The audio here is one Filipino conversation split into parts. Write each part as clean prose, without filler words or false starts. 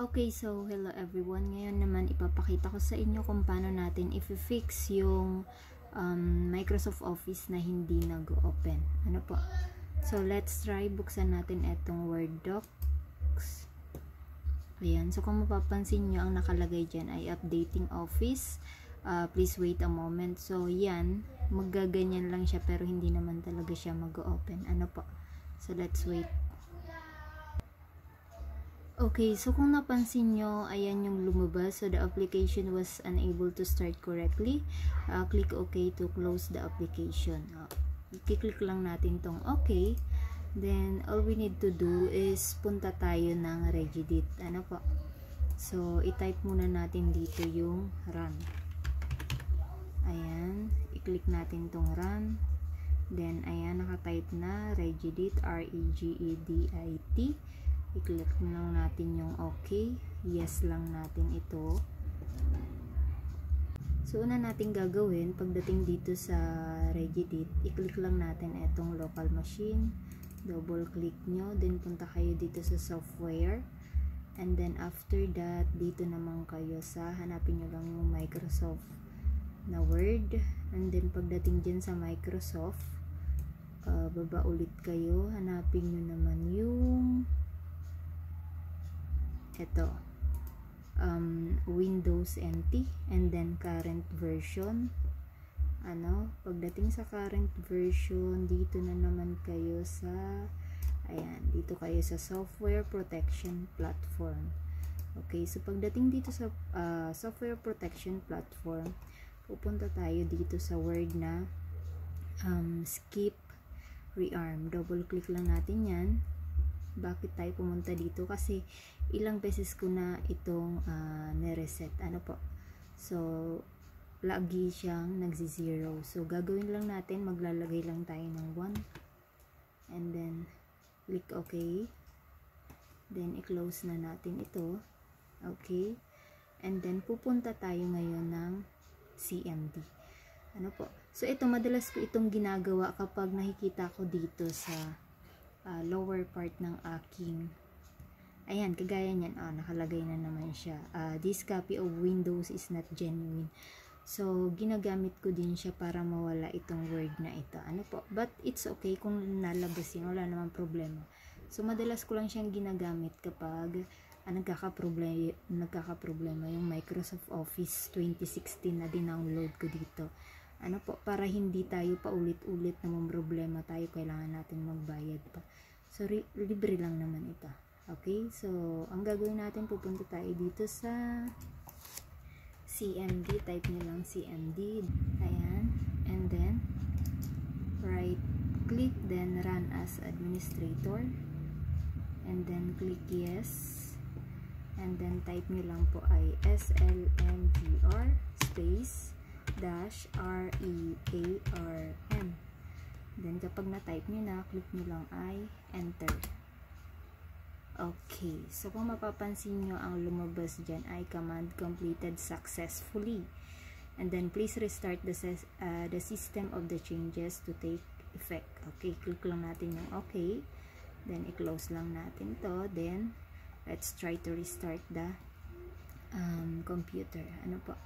Okay, so hello everyone. Ngayon naman ipapakita ko sa inyo kung paano natin i-fix yung Microsoft Office na hindi nag-open. Ano po? So let's try. Buksan natin itong Word Docs. Ayan. So kung mapapansin nyo, ang nakalagay dyan ay updating Office. Please wait a moment. So yan. Maggaganyan lang siya pero hindi naman talaga siya mag-open. Ano po? So let's wait. Okay, so kung napansin nyo, ayan yung lumabas. So, the application was unable to start correctly. Click OK to close the application. I-click lang natin tong OK. Then, all we need to do is punta tayo ng Regedit. Ano po? So, i-type muna natin dito yung run. Ayan. I-click natin tong run. Then, ayan, nakatype na Regedit, R-E-G-E-D-I-T. I-click lang natin yung OK. Yes lang natin ito. So, una natin gagawin, pagdating dito sa Regedit, i-click lang natin itong local machine. Double click nyo. Then, punta kayo dito sa software. And then, after that, dito naman kayo sa, hanapin nyo lang yung Microsoft na Word. And then, pagdating dyan sa Microsoft, baba ulit kayo. Hanapin nyo naman yung ito, Windows NT, and then current version. Pagdating sa current version, dito na naman kayo sa, ayan, dito kayo sa software protection platform. Okay, so pagdating dito sa software protection platform, pupunta tayo dito sa word na skip rearm. Double click lang natin yan. Bakit tayo pumunta dito? Kasi ilang beses ko na itong nireset. Ano po? So, lagi siyang nagsi-zero. So, gagawin lang natin, maglalagay lang tayo ng 1. And then, click OK. Then, i-close na natin ito. Okay. And then, pupunta tayo ngayon ng CMD. Ano po? So, ito, madalas ko itong ginagawa kapag nakikita ko dito sa lower part ng aking, ayan, kagaya niyan, nakalagay na naman siya, this copy of Windows is not genuine. So, ginagamit ko din siya para mawala itong word na ito. Ano po? But, it's okay kung nalabas yun, wala namang problema. So, madalas ko lang siyang ginagamit kapag nagkakaproblema yung Microsoft Office 2016 na dinownload ko dito. Ano po, para hindi tayo paulit-ulit na problema tayo, kailangan natin magbayad pa. So, libre lang naman ito. Okay, so, ang gagawin natin, pupunta tayo dito sa CMD. Type nyo lang CMD. Ayan. And then, right click, then run as administrator. And then, click yes. And then, type nyo lang po ay SLMGR space dash REARM. Then, kapag na-type nyo na, click nyo lang ay enter. Okay. So, kung mapapansin nyo, ang lumabas dyan ay command completed successfully. And then, please restart the system of the changes to take effect. Okay. Click lang natin yung okay. Then, i-close lang natin to. Then, let's try to restart the computer. Ano po?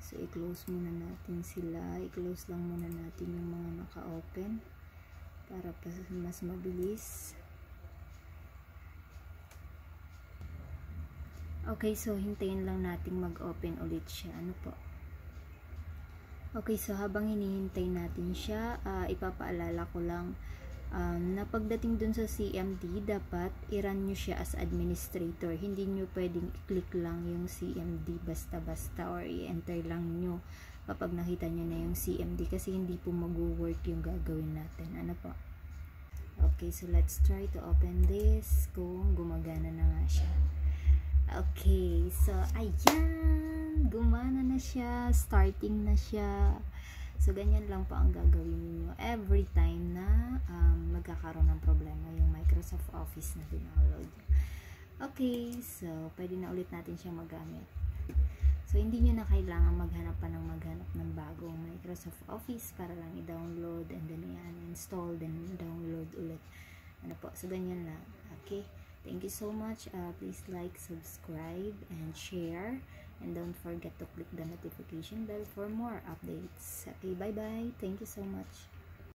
So, i-close muna natin sila. I-close lang muna natin yung mga naka-open para mas mabilis. Okay, so hintayin lang natin mag-open ulit siya. Ano po? Okay, so habang hinihintay natin siya, ipapaalala ko lang na pagdating dun sa CMD, dapat i-run nyo siya as administrator. Hindi nyo pwedeng i-click lang yung CMD basta-basta or i-enter lang nyo kapag nakita nyo na yung CMD kasi hindi po mag-work yung gagawin natin. Ano po? Okay, so let's try to open this kung gumagana na nga siya. Okay, so ayan, gumana na siya, starting na siya. So, ganyan lang po ang gagawin niyo every time na magkakaroon ng problema yung Microsoft Office na dinownload. Okay, so, pwede na ulit natin siyang magamit. So, hindi nyo na kailangan maghanap ng bagong Microsoft Office para lang i-download and then i-install, then download ulit. Ano po, so ganyan lang. Okay, Thank you so much. Please like, subscribe, and share. And don't forget to click the notification bell for more updates. Okay, bye-bye. Thank you so much.